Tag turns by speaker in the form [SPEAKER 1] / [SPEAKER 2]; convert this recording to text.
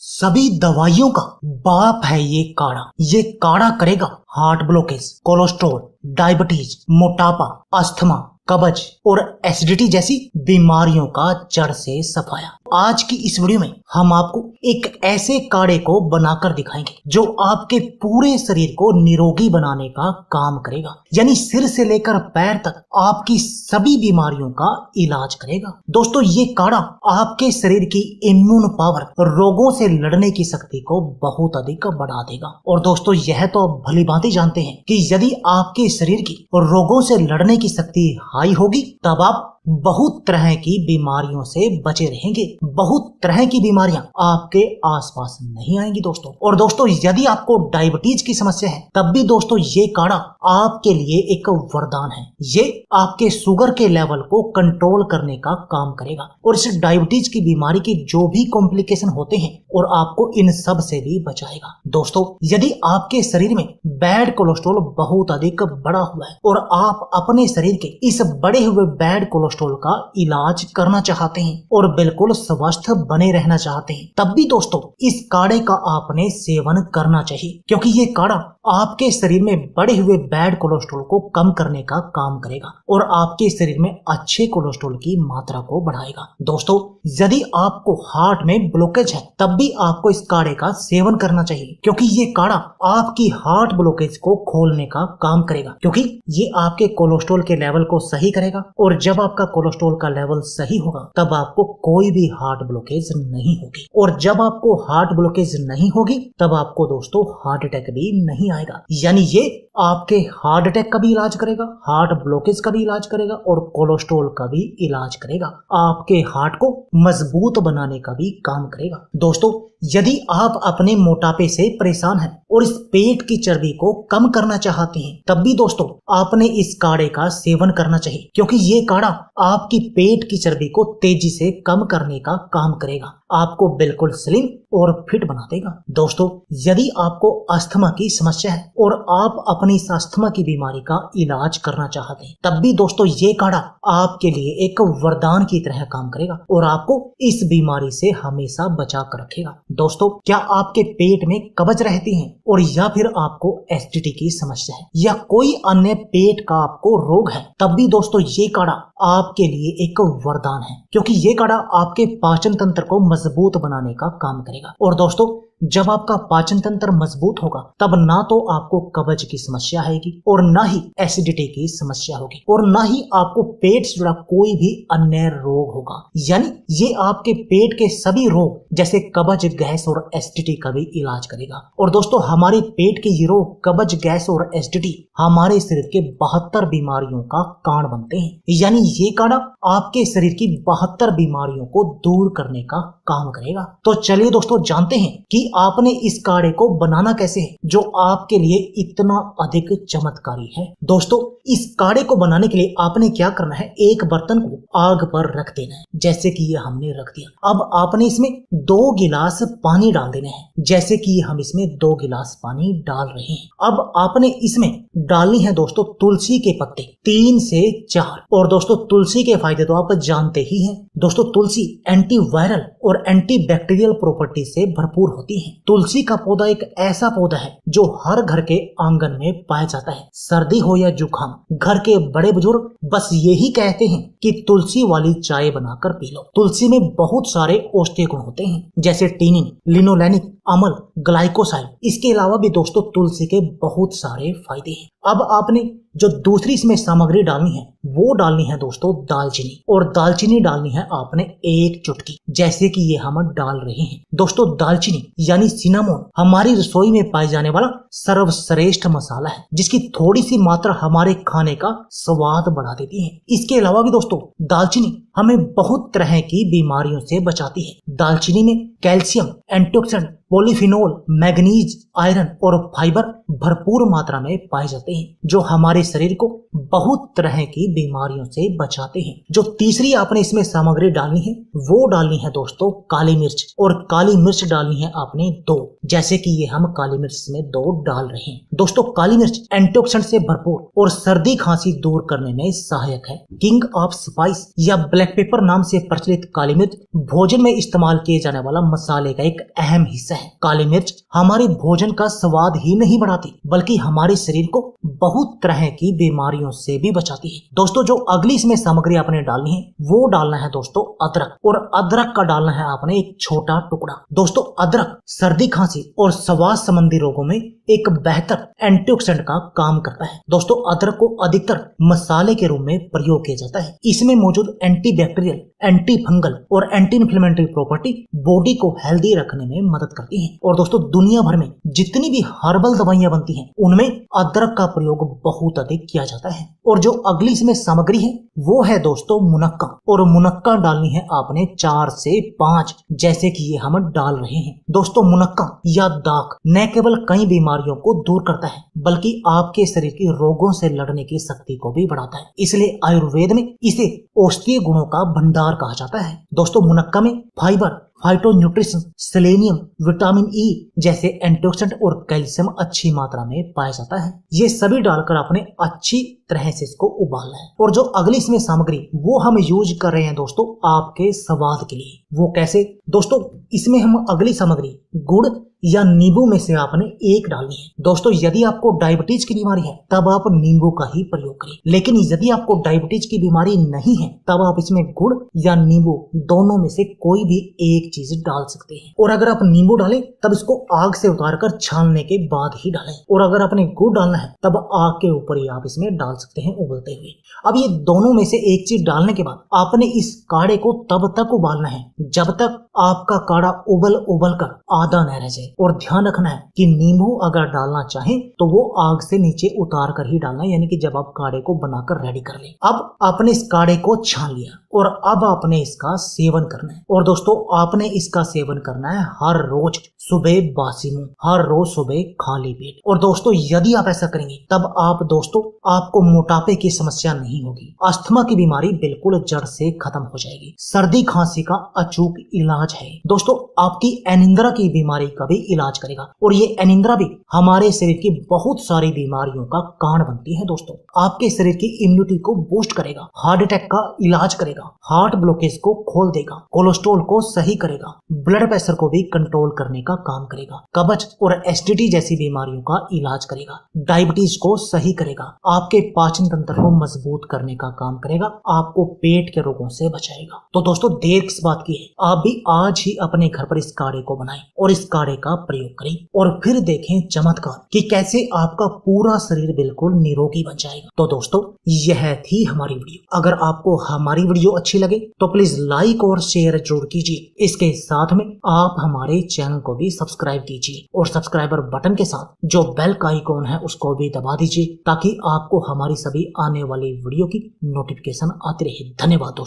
[SPEAKER 1] सभी दवाइयों का बाप है ये काढ़ा। ये काढ़ा करेगा हार्ट ब्लॉकेज, कोलेस्ट्रॉल, डायबिटीज, मोटापा, अस्थमा, कब्ज और एसिडिटी जैसी बीमारियों का जड़ से सफाया। आज की इस वीडियो में हम आपको एक ऐसे काढ़े को बनाकर दिखाएंगे जो आपके पूरे शरीर को निरोगी बनाने का काम करेगा, यानी सिर से लेकर पैर तक आपकी सभी बीमारियों का इलाज करेगा। दोस्तों, ये काढ़ा आपके शरीर की इम्यून पावर, रोगों से लड़ने की शक्ति को बहुत अधिक बढ़ा देगा। और दोस्तों, यह तो आप भली भांति जानते हैं कि यदि आपके शरीर की रोगों से लड़ने की शक्ति हाई होगी तब आप बहुत तरह की बीमारियों से बचे रहेंगे। बहुत तरह की बीमारियां आपके आसपास नहीं आएंगी दोस्तों। और दोस्तों, यदि आपको डायबिटीज की समस्या है तब भी दोस्तों ये काढ़ा आपके लिए एक वरदान है। ये आपके शुगर के लेवल को कंट्रोल करने का काम करेगा और इस डायबिटीज की बीमारी के जो भी कॉम्प्लिकेशन होते हैं और आपको इन सब से भी बचाएगा। दोस्तों, यदि आपके शरीर में बैड कोलेस्ट्रॉल बहुत अधिक बढ़ा हुआ है और आप अपने शरीर के इस बढ़े हुए बैड कोलेस्ट्रॉल का इलाज करना चाहते हैं और बिल्कुल स्वस्थ बने रहना चाहते हैं, तब भी दोस्तों इस काढ़े का आपने सेवन करना चाहिए, क्योंकि ये काढ़ा आपके शरीर में बढ़े हुए बैड कोलेस्ट्रॉल को कम करने का काम करेगा और आपके शरीर में अच्छे कोलेस्ट्रॉल की मात्रा को बढ़ाएगा। दोस्तों, यदि आपको हार्ट में ब्लॉकेज है तब भी आपको इस काढ़े का सेवन करना चाहिए, क्योंकि ये काढ़ा आपकी हार्ट ब्लॉकेज को खोलने का काम करेगा, क्योंकि ये आपके कोलेस्ट्रॉल के लेवल को सही करेगा और जब आपका कोलेस्ट्रॉल का लेवल सही होगा तब आपको कोई भी हार्ट ब्लॉकेज नहीं होगी। और जब आपको हार्ट ब्लॉकेज नहीं होगी तब आपको दोस्तों हार्ट अटैक भी नहीं आएगा। यानी ये आपके हार्ट अटैक का भी इलाज करेगा, हार्ट ब्लॉकेज का भी इलाज करेगा और कोलेस्ट्रॉल का भी इलाज करेगा। आपके हार्ट को मजबूत बनाने का भी काम करेगा। दोस्तों, यदि आप अपने मोटापे से परेशान हैं और इस पेट की चर्बी को कम करना चाहते हैं तब भी दोस्तों आपने इस काढ़े का सेवन करना चाहिए, क्योंकि ये काढ़ा आपकी पेट की चर्बी को तेजी से कम करने का काम करेगा, आपको बिल्कुल स्लिम और फिट बना देगा। दोस्तों, यदि आपको अस्थमा की समस्या है और आप अपनी इस अस्थमा की बीमारी का इलाज करना चाहते हैं तब भी दोस्तों ये काढ़ा आपके लिए एक वरदान की तरह काम करेगा और आपको इस बीमारी से हमेशा बचा कर रखेगा। दोस्तों, क्या आपके पेट में कब्ज रहती है और या फिर आपको एसिडिटी की समस्या है या कोई अन्य पेट का आपको रोग है तब भी दोस्तों ये काढ़ा आपके लिए एक वरदान है, क्योंकि ये काढ़ा आपके पाचन तंत्र को मजबूत बनाने का काम करेगा। और दोस्तों, जब आपका पाचन तंत्र मजबूत होगा तब ना तो आपको कब्ज की समस्या आएगी और ना ही एसिडिटी की समस्या होगी और ना ही आपको पेट से जुड़ा कोई भी अन्य रोग होगा। यानी ये आपके पेट के सभी रोग जैसे कब्ज, गैस और एसिडिटी का भी इलाज करेगा। और दोस्तों, हमारे पेट के ये रोग कब्ज, गैस और एसिडिटी हमारे शरीर के 72 बीमारियों का कारण बनते हैं। यानी ये काढ़ा आपके शरीर की 72 बीमारियों को दूर करने का काम करेगा। तो चलिए दोस्तों, जानते हैं कि आपने इस काढ़े को बनाना कैसे है जो आपके लिए इतना अधिक चमत्कारी है। दोस्तों, इस काढ़े को बनाने के लिए आपने क्या करना है, एक बर्तन को आग पर रख देना है, जैसे कि ये हमने रख दिया। अब आपने इसमें 2 गिलास पानी डाल देने हैं, जैसे कि हम इसमें 2 गिलास पानी डाल रहे हैं। अब आपने इसमें डालनी है दोस्तों तुलसी के पत्ते 3 से 4। और दोस्तों, तुलसी के फायदे तो आप जानते ही हैं। दोस्तों, तुलसी एंटीवायरल और एंटीबैक्टीरियल प्रॉपर्टी से भरपूर होती है। तुलसी का पौधा एक ऐसा पौधा है जो हर घर के आंगन में पाया जाता है। सर्दी हो या जुकाम, घर के बड़े बुजुर्ग बस यही कहते हैं कि तुलसी वाली चाय बनाकर पी लो। तुलसी में बहुत सारे औषधीय गुण होते हैं, जैसे टीनिन, लिनोलेनिक, अमल, ग्लाइकोसाइड। इसके अलावा भी दोस्तों तुलसी के बहुत सारे फायदे हैं। अब आपने जो दूसरी इसमें सामग्री डालनी है वो डालनी है दोस्तों दालचीनी, और दालचीनी डालनी है आपने 1 चुटकी, जैसे कि ये हम डाल रहे हैं। दोस्तों, दालचीनी यानी सिनामोन हमारी रसोई में पाए जाने वाला सर्वश्रेष्ठ मसाला है, जिसकी थोड़ी सी मात्रा हमारे खाने का स्वाद बढ़ा देती है। इसके अलावा भी दोस्तों दालचीनी हमें बहुत तरह की बीमारियों से बचाती है। दालचीनी में calcium, antioxidant polyphenol, manganese, iron और फाइबर भरपूर मात्रा में पाए जाते हैं, जो हमारे शरीर को बहुत तरह की बीमारियों से बचाते हैं। जो तीसरी आपने इसमें सामग्री डालनी है वो डालनी है दोस्तों काली मिर्च, और काली मिर्च डालनी है आपने 2, जैसे कि ये हम काली मिर्च में 2 डाल रहे हैं। दोस्तों काली मिर्च एंटीऑक्सीडेंट से भरपूर और सर्दी खांसी दूर करने में सहायक है। किंग ऑफ स्पाइस या ब्लैक पेपर नाम से प्रचलित काली मिर्च भोजन में इस्तेमाल किए जाने वाला मसाले का एक अहम हिस्सा है। काली मिर्च हमारे भोजन का स्वाद ही नहीं बढ़ाती, बल्कि हमारे शरीर को बहुत तरह की बीमारियों से भी बचाती है। दोस्तों जो अगली इसमें सामग्री आपने डालनी है वो डालना है दोस्तों अदरक, और अदरक का डालना है आपने एक छोटा टुकड़ा। दोस्तों अदरक सर्दी खांसी और श्वास संबंधी रोगों में एक बेहतर एंटीऑक्सीडेंट का काम करता है। दोस्तों अदरक को अधिकतर मसाले के रूप में प्रयोग किया जाता है। इसमें मौजूद एंटीबैक्टीरियल, एंटी फंगल और एंटी इन्फ्लेमेटरी प्रॉपर्टी बॉडी को हेल्दी रखने में मदद करती है। और दोस्तों दुनिया भर में जितनी भी हर्बल दवाइयां बनती हैं उनमें अदरक का प्रयोग बहुत अधिक किया जाता है। और जो अगली इसमें सामग्री है वो है दोस्तों मुनक्का, और मुनक्का डालनी है आपने 4 से 5, जैसे कि ये हम डाल रहे हैं। दोस्तों मुनक्का या दाख न केवल कई बीमारियों को दूर करता है, बल्कि आपके शरीर के रोगों से लड़ने की शक्ति को भी बढ़ाता है। इसलिए आयुर्वेद में इसे औषधीय गुणों का भंडार कहा जाता है। दोस्तों मुनक्का में फाइबर, फाइटोन्यूट्रिशन, सेलेनियम, विटामिन ई जैसे एंटीऑक्सीडेंट और कैल्शियम अच्छी मात्रा में पाया जाता है। ये सभी डालकर आपने अच्छी तरह से इसको उबालना है। और जो अगली इसमें सामग्री वो हम यूज कर रहे हैं दोस्तों आपके स्वाद के लिए, वो कैसे? दोस्तों इसमें हम अगली सामग्री गुड़ या नींबू में से आपने 1 डालनी है। दोस्तों यदि आपको डायबिटीज की बीमारी है तब आप नींबू का ही प्रयोग करें, लेकिन यदि आपको डायबिटीज की बीमारी नहीं है तब आप इसमें गुड़ या नींबू दोनों में से कोई भी एक चीज डाल सकते हैं। और अगर आप नींबू डालें तब इसको आग से उतारकर छानने के बाद ही डालें, और अगर आपने गुड़ डालना है तब आग के ऊपर ही आप इसमें डाल सकते हैं उबलते हुए। अब ये दोनों में से एक चीज डालने के बाद आपने इस काढ़े को तब तक उबालना है जब तक आपका काढ़ा उबल कर आधा न रह जाए। और ध्यान रखना है कि नींबू अगर डालना चाहें तो वो आग से नीचे उतार कर ही डालना है, यानी कि जब आप काढ़े को बनाकर रेडी कर लें। अब आपने इस काढ़े को छान लिया और अब आपने इसका सेवन करना है। और दोस्तों आपने इसका सेवन करना है हर रोज सुबह बासी मुंह, हर रोज सुबह खाली पेट। और दोस्तों यदि आप ऐसा करेंगे तब आप दोस्तों आपको मोटापे की समस्या नहीं होगी, अस्थमा की बीमारी बिल्कुल जड़ से खत्म हो जाएगी, सर्दी खांसी का अचूक इलाज है। दोस्तों आपकी अनिंद्रा की बीमारी का भी इलाज करेगा, और ये अनिंद्रा भी हमारे शरीर की बहुत सारी बीमारियों का कारण बनती है। दोस्तों आपके शरीर की इम्यूनिटी को बूस्ट करेगा, हार्ट अटैक का इलाज करेगा, हार्ट ब्लॉकेज को खोल देगा, कोलेस्ट्रॉल को सही करेगा, ब्लड प्रेशर को भी कंट्रोल करने का काम करेगा, कब्ज और एसिडिटी जैसी बीमारियों का इलाज करेगा, डायबिटीज को सही करेगा, आपके पाचन तंत्र को मजबूत करने का काम करेगा, आपको पेट के रोगों से बचाएगा। तो दोस्तों देर किस बात की है, आप भी आज ही अपने घर पर इस काढ़े को बनाएं और इस काढ़े का प्रयोग करें, और फिर देखें चमत्कार कि कैसे आपका पूरा शरीर बिल्कुल निरोगी बन जाएगा। तो दोस्तों यह थी हमारी वीडियो। अगर आपको हमारी वीडियो अच्छी लगे तो प्लीज लाइक और शेयर जरूर कीजिए। इसके साथ में आप हमारे चैनल को भी सब्सक्राइब कीजिए, और सब्सक्राइबर बटन के साथ जो बेल का आइकॉन है उसको भी दबा दीजिए, ताकि आपको हमारी सभी आने वाली वीडियो की नोटिफिकेशन आती रहे। धन्यवाद दोस्तों।